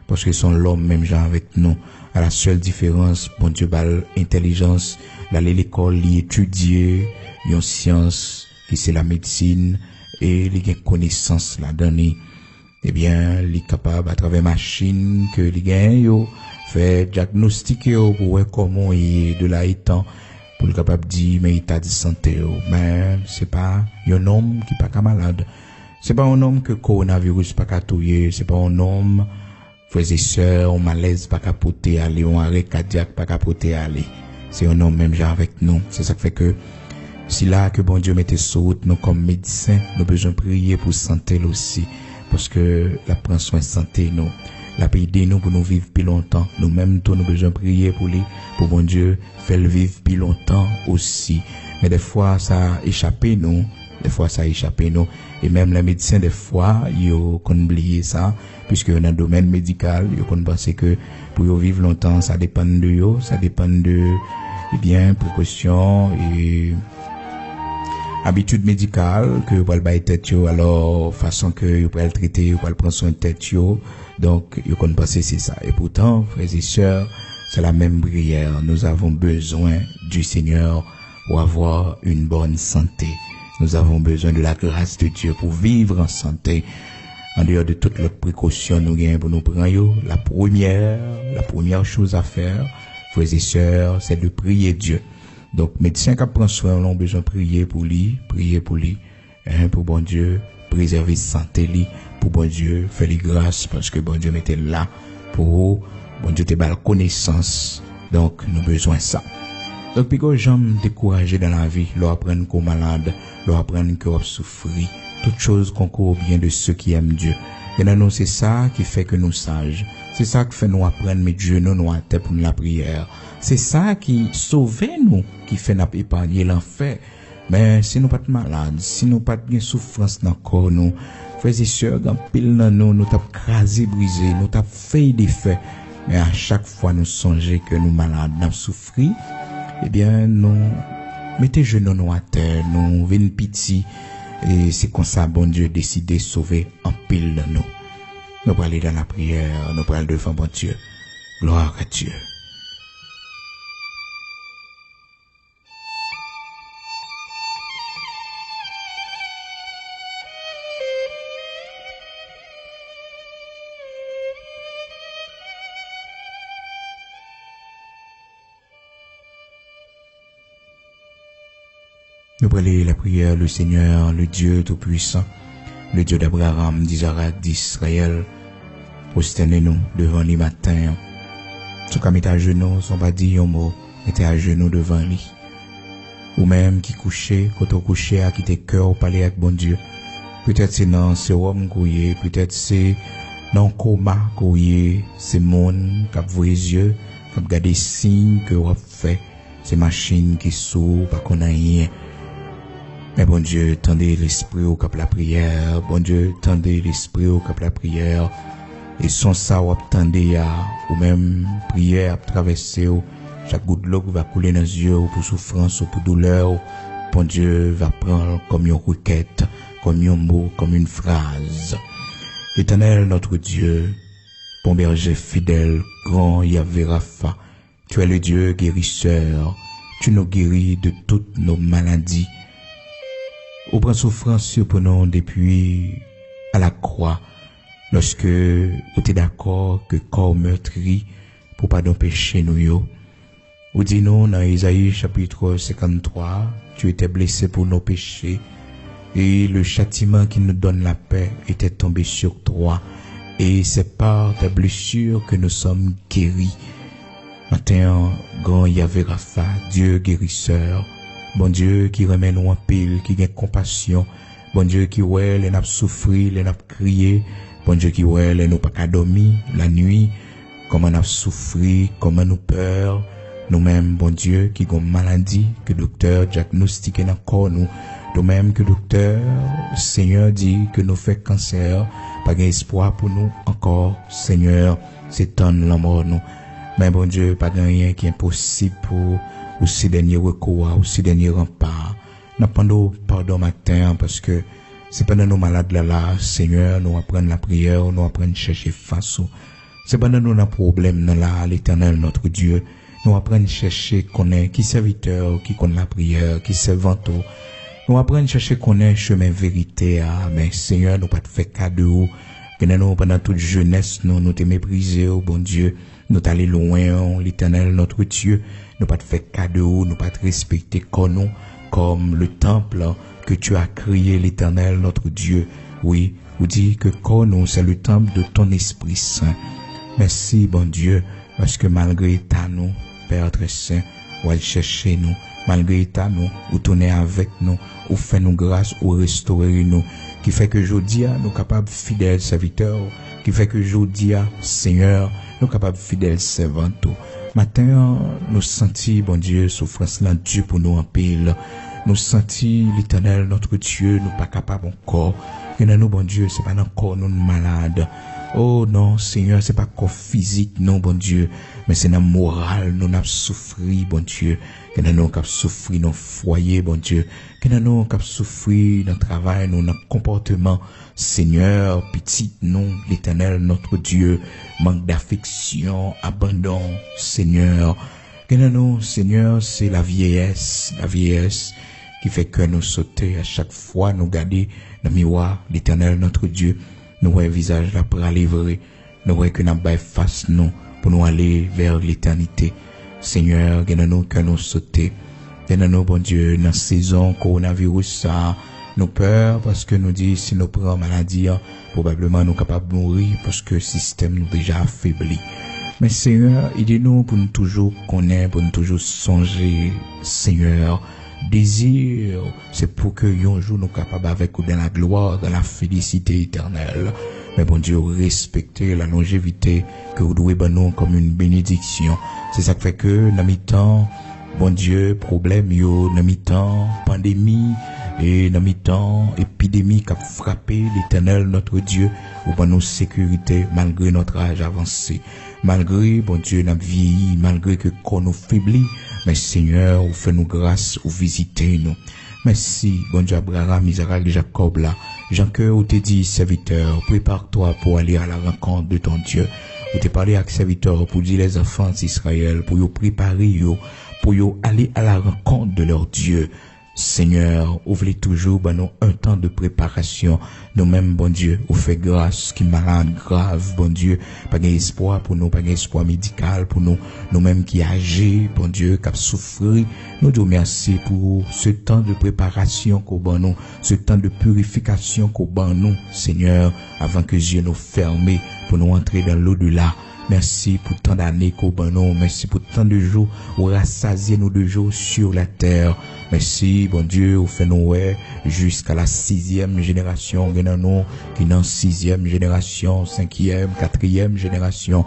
Parce que sont l'homme même genre avec nous. À la seule différence, bon Dieu, intelligence, d'aller à l'école, étudier, une science, qui c'est la médecine, et les connaissances là-dedans, eh bien, il est capable, à travers machine, que les gagne, fait diagnostiquer, pour voir comment il est de là étant, pour le capable de dire, mais il a de santé, mais c'est pas un homme qui n'est pas malade. C'est pas un homme que coronavirus pas qu'à touiller, c'est pas un homme, frères et sœurs, on malaise pas qu'à porter aller, on arrêt cardiaque pas qu'à porter aller. C'est un homme même genre avec nous. C'est ça qui fait que, si là que bon Dieu mette sur route, nous comme médecins, nous besoin prier pour santé aussi. Parce que la prend soin de santé, nous. La paix de nous pour nous vivre plus longtemps. Nous-mêmes, nous besoin prier pour lui, pour bon Dieu, faire le vivre plus longtemps aussi. Mais des fois, ça a échappé nous. Des fois, ça a échappé nous. Et même les médecins, des fois, ils ont oublié ça, puisque dans le domaine médical, ils ont pensé que pour vivre longtemps, ça dépend de eux, ça dépend de, eh bien, précautions et habitude médicale que vous pouvez le tête alors façon que vous pouvez le traiter, vous pouvez le prendre soin de tête donc vous pouvez penser c'est ça. Et pourtant, frères et sœurs, c'est la même prière. Nous avons besoin du Seigneur pour avoir une bonne santé. Nous avons besoin de la grâce de Dieu pour vivre en santé. En dehors de toutes les précautions nous gagnons pour nous prendre, la première chose à faire, frères et sœurs, c'est de prier Dieu. Donc, médecins qui prennent soin, ont besoin de prier pour lui, pour bon Dieu, préserver santé lui, pour bon Dieu, faire les grâces, parce que bon Dieu m'était là pour bon Dieu te la connaissance. Donc, nous avons besoin de ça. Donc, puis quand j'aime décourager dans la vie, leur apprendre qu'on est malade, leur apprendre qu'on souffre, toutes choses concourent bien de ceux qui aiment Dieu. Et là, nous, c'est ça qui fait que nous sages. C'est ça qui fait nous apprendre, mais Dieu nous à terre pour la prière. C'est ça qui sauve nous, qui fait nous épargner l'enfer. Mais si nous pas malades, si nous pas de souffrance dans le corps, nous, frères et sœurs, dans pile dans nous t'avons crasé, brisé, nous t'avons fait des faits. Mais à chaque fois, nous songeons que nous malades, nous souffrons, eh bien, nous mettez genoux nous à terre, nous venons pitié. Et c'est comme ça, bon Dieu, décide de sauver en pile dans nous. Nous allons aller dans la prière, nous allons aller devant bon Dieu. Gloire à Dieu. Nous allons la prière, le Seigneur, le Dieu Tout-Puissant, le Dieu d'Abraham, d'Isaac, d'Israël, prosternez-nous devant les matins. Tout comme à genoux, son pas dit un mot, était à genoux devant lui. Ou même qui couchait, quand on couchait, à quitter cœur, parler avec bon Dieu. Peut-être c'est dans ce homme couillé, peut-être c'est dans le coma couillé, c'est monde qui a vu les yeux, qui a regardé les signes que vous avez fait, ces machines qui s'ouvrent, pas qu'on a rien. Mais bon Dieu, tendez l'esprit au cap la prière. Bon Dieu, tendez l'esprit au cap la prière. Et sans ça, ou attendez ou même prière à traverser, chaque goutte d'eau va couler dans les yeux, ou pour souffrance, ou pour douleur. Bon Dieu va prendre comme une requête, comme un mot, comme une phrase. Éternel notre Dieu, bon berger fidèle, grand Yahvé Rapha, tu es le Dieu guérisseur. Tu nous guéris de toutes nos maladies. Au prend souffrance pour nous depuis à la croix, lorsque vous êtes d'accord que corps meurtri pour pardon péché nous yo. Vous dit nous dans Isaïe chapitre 53, tu étais blessé pour nos péchés et le châtiment qui nous donne la paix était tombé sur toi et c'est par ta blessure que nous sommes guéris. Maintenant, grand Yahvé Rapha, Dieu guérisseur, bon Dieu qui remet nous en pile, qui a compassion. Bon Dieu qui ouais, les n'a souffri, les n'a crié. Bon Dieu qui ouais, les n'a pas dormi la nuit. Comment n'a souffri, comment nous peur. Nous-mêmes, bon Dieu, qui ont maladie, que docteur diagnostiqué dans le corps nous. De même que docteur, Seigneur dit que nous fait cancer, pas d'espoir pour nous encore, Seigneur, c'est tant la mort nous. Mais bon Dieu, pas de rien qui est impossible pour aussi dernier recours, aussi dernier rempart. Nous apprenons pardon matin parce que c'est pendant nos malades là, Seigneur, nous apprenons la prière, nous apprenons chercher face. C'est pendant nos problèmes là, l'Éternel notre Dieu, nous apprenons chercher connaître qui serviteur, qui connaît la prière, qui servanteau. Nous apprenons chercher connaître chemin vérité, mais Seigneur, nous pas te faire cadeau. Que nous pendant toute jeunesse, nous te mépriser, oh bon Dieu, nous t'aller loin, l'Éternel notre Dieu, nous pas te faire cadeau, nous pas te respecter comme le temple que tu as créé, l'Éternel notre Dieu. Oui, vous dit que nous c'est le temple de ton Esprit Saint. Merci, bon Dieu, parce que malgré ta nous, Père très saint, ou aller chercher nous, malgré ta nous, ou tourner avec nous, ou fait nous grâce, ou restaurer nous, qui fait que aujourd'hui, nous capables fidèles serviteurs, qui fait que aujourd'hui, Seigneur, nous capables fidèles servants. Matin, nous sentis, bon Dieu, souffrance là, Dieu pour nous en pile. Nous sentis l'Éternel, notre Dieu, nous pas capables encore. Que nous, bon Dieu, c'est pas encore nous malades. Oh non, Seigneur, c'est pas corps physique, non, bon Dieu, mais c'est dans moral, nous n'avons souffri, bon Dieu, que nous avons souffri dans nos foyers, bon Dieu, que nous avons souffri dans le travail, dans notre comportement, Seigneur, petit, non, l'Éternel, notre Dieu, manque d'affection, abandon, Seigneur, que nous, Seigneur, c'est la vieillesse qui fait que nous sauter à chaque fois, nous garder dans le miroir, l'Éternel, notre Dieu. Nous voyons visage là pour aller livrer. Nous voyons que nous avons face nous pour nous aller vers l'éternité. Seigneur, gagnons-nous que nous sauter. Gagnons-nous, bon Dieu, dans la saison coronavirus, ça, nous peur parce que nous dit si nous prenons maladie, probablement nous capables de mourir parce que le système nous déjà affaibli. Mais Seigneur, aidez-nous pour nous toujours connaître, pour nous toujours songer, Seigneur. Désir, c'est pour que un jour nous capables avec ou dans la gloire, dans la félicité éternelle. Mais bon Dieu, respecter la longévité que vous devez nous comme une bénédiction. C'est ça qui fait que, dans mi-temps, bon Dieu, problème yo, dans mi-temps, pandémie, et dans mi-temps, épidémie qui a frappé l'Éternel, notre Dieu, ou pour nos sécurité, malgré notre âge avancé. Malgré, bon Dieu, nous vieilli, malgré que qu'on nous faiblit, mais Seigneur, vous faites nous grâce, vous visitez nous. Merci, bon Dieu, Abraham, Isaac, Jacob, là. Jean-Cœur, où t'es dit, serviteur, prépare-toi pour aller à la rencontre de ton Dieu. Où t'es parlé avec serviteur pour dire les enfants d'Israël, pour y préparer, pour y aller à la rencontre de leur Dieu. Seigneur, ouvrez toujours nous un temps de préparation. Nous-mêmes, bon Dieu, vous fait grâce qui malade grave, bon Dieu, pas d'espoir pour nous, pas d'espoir médical pour nous, nous-mêmes qui âgés, bon Dieu, qui souffert. Nous te remercions pour ce temps de préparation qu'au ban nous, ce temps de purification qu'au ban nous, Seigneur, avant que Dieu nous ferme pour nous entrer dans l'au-delà. Merci pour tant d'années qu'au ban nous, merci pour tant de jours où rassasiez nous de jours sur la terre. Merci, bon Dieu, vous faites nous jusqu'à la 6e génération, qui dans 6e génération, 5e, 4e génération.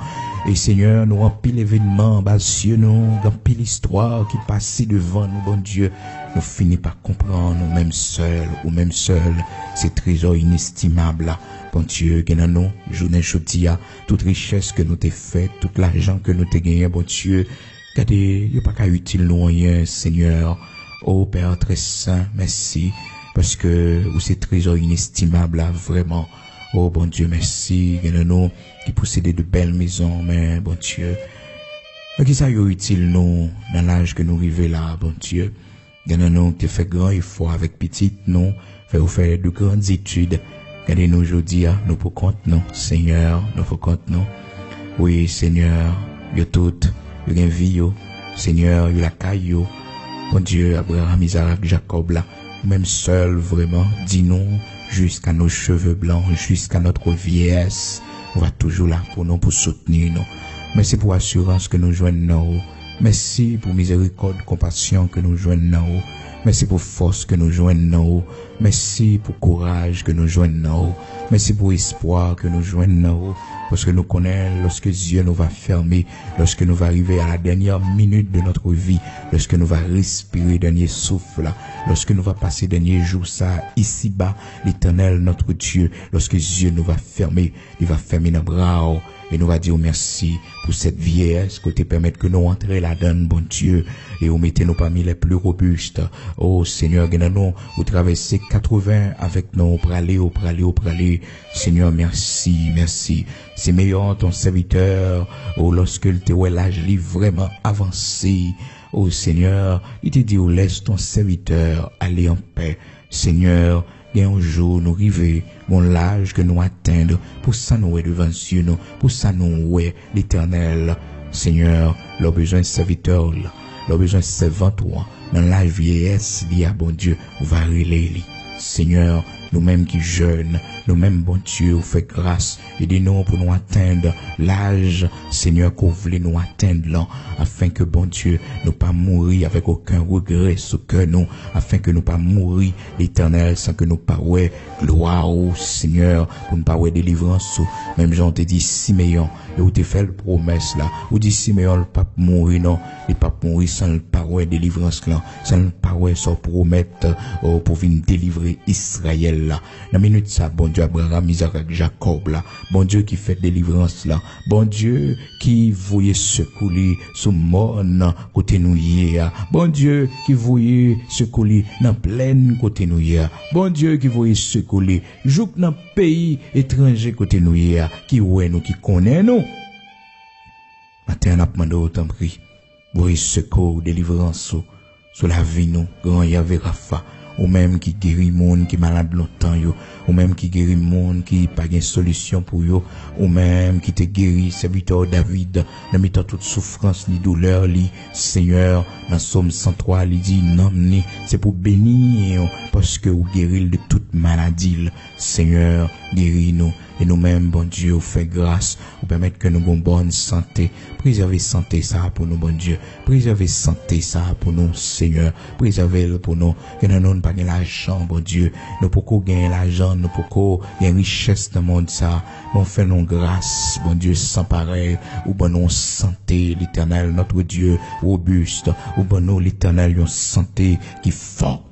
Et Seigneur, nous remplis l'événement, cieux, nous remplis l'histoire qui passe devant nous, bon Dieu. Nous finissons par comprendre, nous-mêmes seuls, ou même seuls, ces trésors inestimables là. Bon Dieu, que nous, journée chaudia, toute richesse que nous t'ai fait, tout l'argent que nous t'ai gagné, bon Dieu, regardez, il n'y a pas qu'à utile nous rien, Seigneur. Oh Père très saint, merci, parce que vous ces trésors inestimables là, vraiment. Oh bon Dieu, merci, que nous, qui possédez de belles maisons, mais bon Dieu, qui ça y est utile nous, dans l'âge que nous vivons là, bon Dieu. Nous, qui fait grand effort avec petite, nous, faire de grandes études. Regardez-nous aujourd'hui, nous pour compte, nous, Seigneur, nous pour compte, nous. Oui, Seigneur, yo tout, yo gen vie, yo. Seigneur, yo la caille, yo. Bon Dieu, Abraham, Isaac, Jacob, là, même seul, vraiment, dis-nous, jusqu'à nos cheveux blancs, jusqu'à notre vieillesse, on va toujours là pour nous, pour soutenir nous. Merci pour assurance que nous joignons. Merci pour miséricorde, compassion que nous joignons. Merci pour force que nous joignons. Merci pour courage que nous joignons. Merci pour espoir que nous joignons. parce que nous connaissons lorsque Dieu nous va fermer, lorsque nous va arriver à la dernière minute de notre vie, lorsque nous va respirer dernier souffle, lorsque nous va passer dernier jour ça ici-bas, l'Éternel notre Dieu, lorsque Dieu nous va fermer, il va fermer nos bras et nous va dire merci pour cette vieillesse que tu permets que nous entrions là-dedans, bon Dieu, et vous mettez nous parmi les plus robustes. Oh Seigneur, nous, vous traversez 80 avec nous, pour aller. Seigneur, merci. C'est meilleur ton serviteur, oh, lorsque le te l'âge est vraiment avancé. Oh Seigneur, il te dit, oh, laisse ton serviteur aller en paix. Seigneur, et un jour nous arriver, mon l'âge que nous atteindre, pour ça nous est devant Dieu, nous, pour ça nous est l'Éternel. Seigneur, le besoin de serviteur, le besoin de servant, dans la vieillesse, il y a bon Dieu, on va relayer. Seigneur, nous-mêmes qui jeunes, nous-mêmes, bon Dieu, vous faites grâce, aidez-nous pour nous atteindre l'âge, Seigneur, que vous voulez nous atteindre là, afin que, bon Dieu, nous pas mourir avec aucun regret sous que nous, afin que nous pas mourir l'Éternel sans que nous pas ouais, gloire au Seigneur, pour ne pas ouais délivrance, même Jean te dit Siméon, et où te fait le promesse là, où dit Siméon, le pape mourir, non, le pape mourir sans le pas ouais délivrance là, sans le pas ouais sans promettre, pour venir délivrer Israël là. Dans minute ça, bon Dieu Abraham, Isaac, Jacob là, bon Dieu qui fait délivrance là, bon Dieu qui voyait secouer sous mon côté nous hier, bon Dieu qui voyait secouer dans pleine côté nous hier, bon Dieu qui voyait secouer jouk dans pays étranger côté nous hier, qui ouais nous qui connaît nous. Matin n'a demandé autant pris, voyez secours, délivrance sur la vie nous, grand Yahvé Rapha. Ou même qui guérit monde qui malade longtemps yo, ou même qui guérit monde qui pas de solution pour yo, ou même qui te guérit serviteur David dans mettant toute souffrance ni douleur li, Seigneur, dans Somme 103 il dit non ni c'est pour bénir parce que vous guérir de toute maladie, Seigneur, guéris nous. Et nous-mêmes, bon Dieu, fait grâce, vous permettre que nous ayons bonne santé. Préservez santé ça pour nous, bon Dieu. Préservez santé ça pour nous, Seigneur. Préservez-le pour nous. Que nous n'avons pas l'argent, bon Dieu. Nous pouvons gagner l'argent, nous pouvons gagner richesse dans le monde ça. Bon, fait nous grâce, bon Dieu, sans pareil. Ou bon nous santé, l'Éternel, notre Dieu, robuste. Ou bon nous, l'Éternel, une santé qui forte.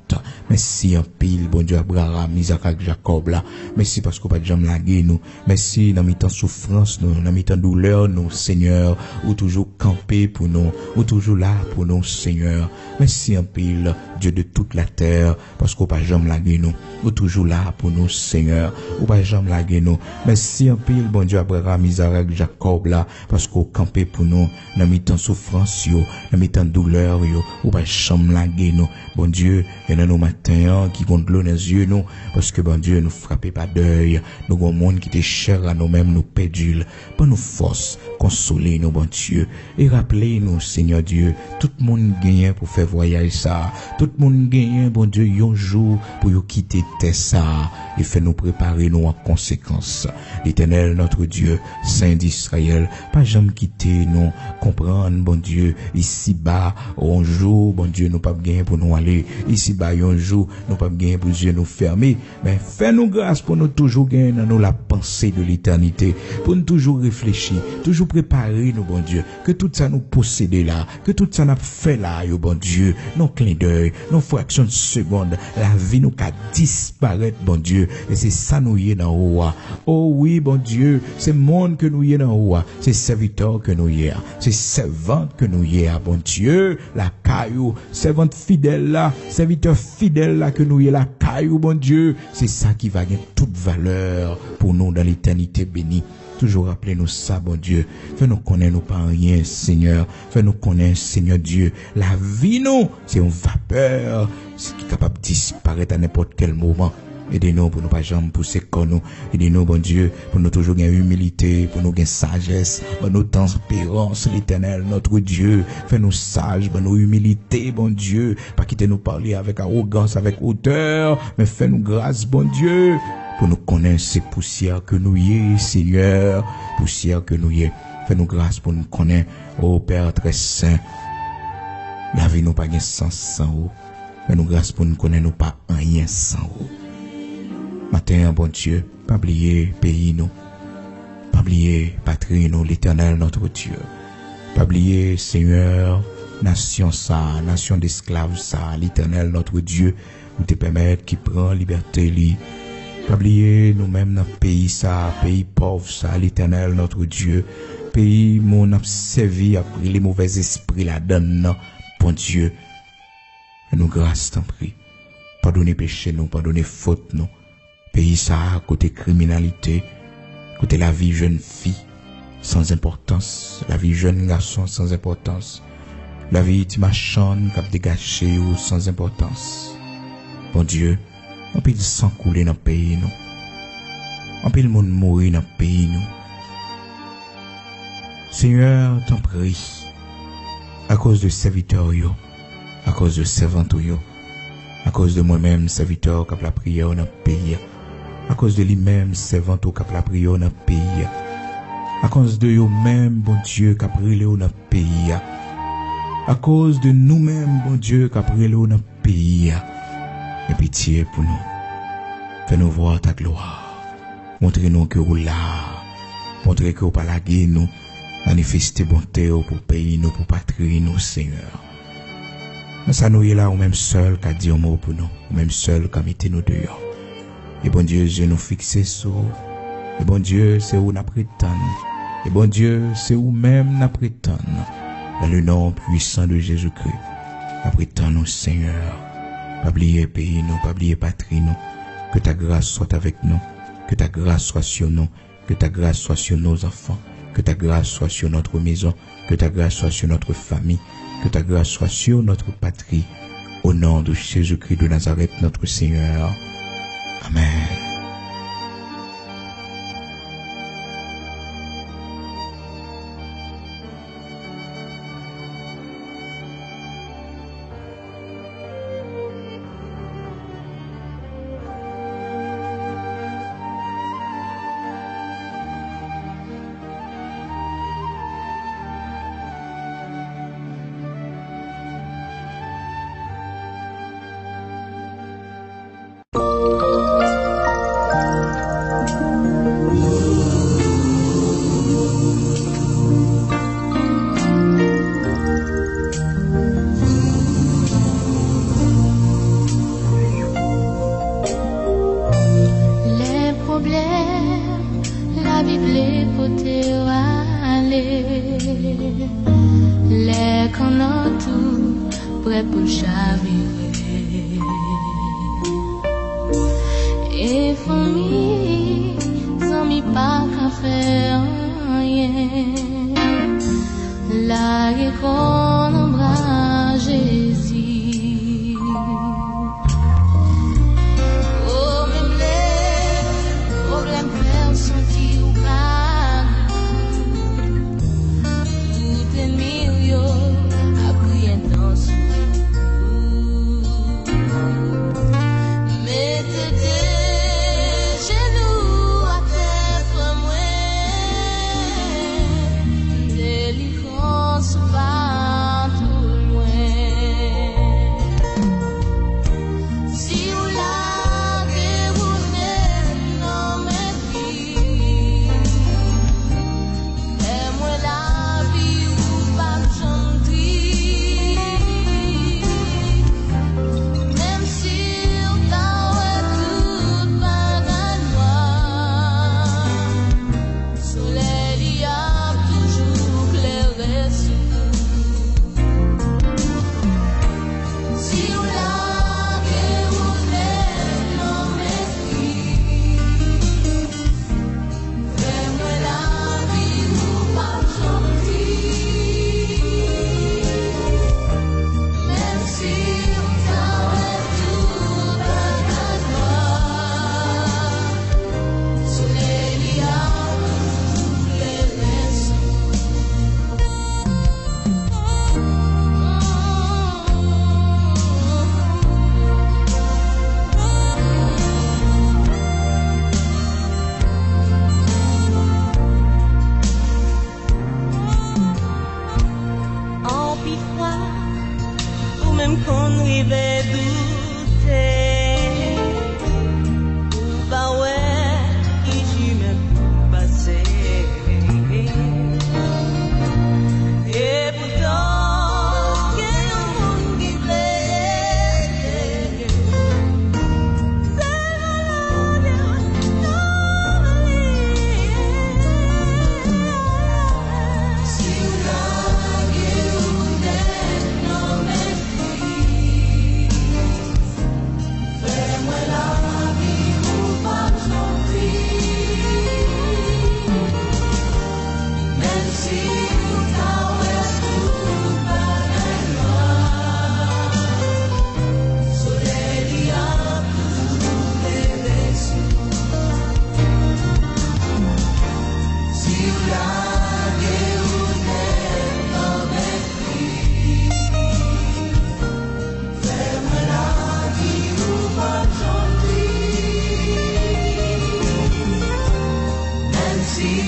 Merci en pile, bon Dieu, Abraham, Isaac, Jacob, là. Merci parce qu'on pas de jamais laguer nous. Merci dans mes temps souffrance, nous, dans mes temps douleur, nous, Seigneur, ou toujours camper pour nous, ou toujours là pour nous, Seigneur. Merci en pile, Dieu de toute la terre, parce qu'on pas jamais laguer nous, ou toujours là pour nous, Seigneur, ou pas jamais laguer nous. Merci en pile, bon Dieu, Abraham, Isaac, Jacob, là, parce qu'on camper pour nous, dans mes temps souffrance, yo, dans mes temps douleur, yo, ou pas jamais laguer nous, bon Dieu, et dans nos matins qui compte l'eau dans les yeux nous parce que bon Dieu nous frappez pas d'œil nous avons monde qui était cher à nous-mêmes nous pédule pour nous force consoler nous bon Dieu et rappeler nous Seigneur Dieu tout le monde gagne pour faire voyage ça tout le monde gagne bon Dieu un jour pour nous quitter terre ça et fait nous préparer nous en conséquence l'Éternel notre Dieu Saint d'Israël pas jamais quitter nous comprendre bon Dieu ici bas un jour bon Dieu nous pas gagner pour nous aller ici bas un jour nous pas gagner pour Dieu nous fermer mais fais-nous grâce pour nous toujours gagner dans nous la pensée de l'éternité pour nous toujours réfléchir toujours préparer nous bon Dieu que tout ça nous posséder là que tout ça n'a fait là yo bon Dieu nos clins d'œil nos fractions de seconde la vie nous qu'a disparaître bon Dieu et c'est ça nous y est dans haut oh oui bon Dieu c'est monde que nous y est dans haut c'est serviteur que nous y est c'est servante que nous y est bon Dieu la caillou servante fidèle là serviteur fidèle là que nous y est la caillou bon Dieu c'est ça qui va gagner toute valeur pour nous dans l'éternité bénie toujours rappelez-nous ça bon Dieu fais-nous connaître nous pas rien Seigneur fais-nous connaître Seigneur Dieu la vie nous c'est une vapeur c'est qui est capable de disparaître à n'importe quel moment aidez-nous pour nous pas jamais pousser comme nous aidez-nous bon Dieu pour nous toujours gagner humilité pour nous gagner sagesse pour nous tempérance l'éternel notre Dieu fais-nous sages pour nous humilité bon Dieu pas quitter nous parler avec arrogance avec hauteur mais fais-nous grâce bon Dieu pour nous connaître ces poussières que nous y est Seigneur poussières que nous y est fais-nous grâce pour nous connaître ô Père très saint la vie nous pas gain sans vous fais-nous grâce pour nous connaître nous pas rien sans vous matin bon Dieu pas oublier pays nous pas oublier oublier, patrie, nous, l'Éternel, notre Dieu. Pas oublier, Seigneur, nation ça, nation d'esclaves ça, l'Éternel, notre Dieu, nous te permettre qui prend liberté, lui. Pas oublier, nous-mêmes, notre pays ça, pays pauvre ça, l'Éternel, notre Dieu. Pays, mon a servi après les mauvais esprits là-dedans, bon Dieu. Nous grâce, t'en prie. Pardonnez péché, nous, pardonnez faute, nous. Pays ça, côté criminalité, côté la vie jeune fille, sans importance, la vie jeune garçon, sans importance, la vie timachonne, cap dégagé ou sans importance. Bon Dieu, on peut le sang couler dans le pays, nous. On peut le monde mourir dans le pays, nous. Seigneur, t'en prie, à cause de serviteurs, yo, à cause de servantes, yo, à cause de moi-même, serviteur, cap la prière dans le pays, à cause de lui-même, servante au cap la prière dans le pays, à cause de eux-mêmes, bon Dieu, cap brûlé dans le pays, à cause de nous-mêmes, bon Dieu, cap brûlé dans le pays, et pitié pour nous, fais-nous voir ta gloire, montrez-nous que vous là, montrez que vous pas laguer nous, manifestez bonté pour pays nous, pour patrie nous, Seigneur. Ça nous est là, ou même seul, qu'à dire un mot pour nous, ou même seul, qu'à mettre nous dehors. Et bon Dieu, je nous fixe sur. Et bon Dieu, c'est où nous prétendons. Et bon Dieu, c'est où même nous prétendons. Dans le nom puissant de Jésus-Christ. Nous prétendons, Seigneur. Pas oublier pays nous, pas oublier patrie nous. Que ta grâce soit avec nous. Que ta grâce soit sur nous. Que ta grâce soit sur nos enfants. Que ta grâce soit sur notre maison. Que ta grâce soit sur notre famille. Que ta grâce soit sur notre patrie. Au nom de Jésus-Christ de Nazareth, notre Seigneur. Amen. Délivrance va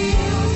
feel